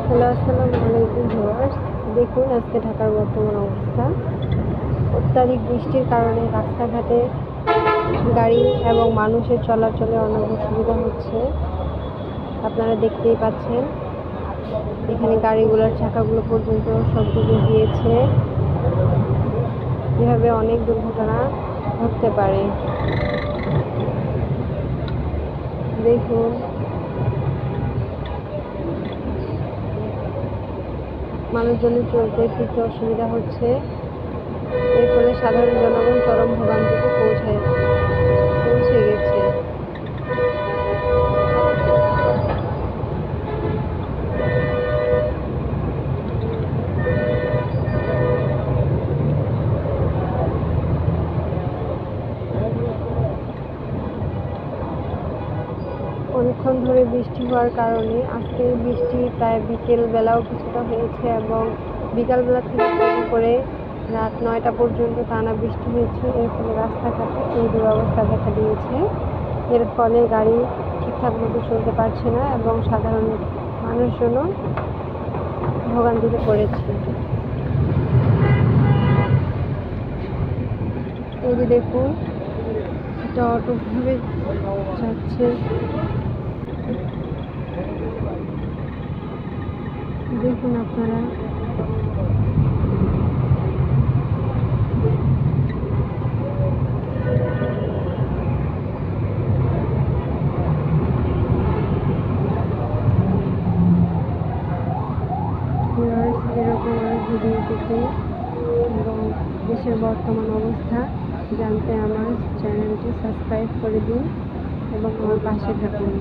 Hello, আসসালামু আলাইকুম viewers. দেখুন আজকে ঢাকার বর্তমান অবস্থা। অত্যাধিক বৃষ্টির কারণে রাস্তাঘাটে গাড়ি এবং মানুষের চলাচলে অনেক অসুবিধা হচ্ছে। আপনারা দেখতেই পাচ্ছেন এখানে গাড়িগুলোর চাকাগুলো পর্যন্ত সব ডুবে গিয়েছে। এভাবে অনেক দুর্ঘটনা ঘটতে পারে। দেখুন মানুষজনের চলতে ফিরতে অসুবিধা হচ্ছে। এর ফলে সাধারণ জনগণ চরম ভোগান্তিতে পৌঁছে গেছে। অনেকক্ষণ ধরে বৃষ্টি হওয়ার কারণে আজকে বৃষ্টি প্রায় বিকেল বেলাও কিছুটা হয়েছে এবং বিকালবেলা থেকে শুরু করে রাত 9টা পর্যন্ত টানা বৃষ্টি হয়েছে। এর ফলে রাস্তাঘাটে এই দুরবস্থা দেখা দিয়েছে। এর ফলে গাড়ি ঠিকঠাক মতো চলতে পারছে না এবং সাধারণ মানুষজনও ভোগান্তিতে পড়েছে। এই যে দেখুন এটা অটোভাবে যাচ্ছে। দেখুন আপনারা এরকম আর ভিডিও পেতে এবং দেশের বর্তমান অবস্থা জানতে আমার চ্যানেলটি সাবস্ক্রাইব করে দিন এবং আমার পাশে থাকুন।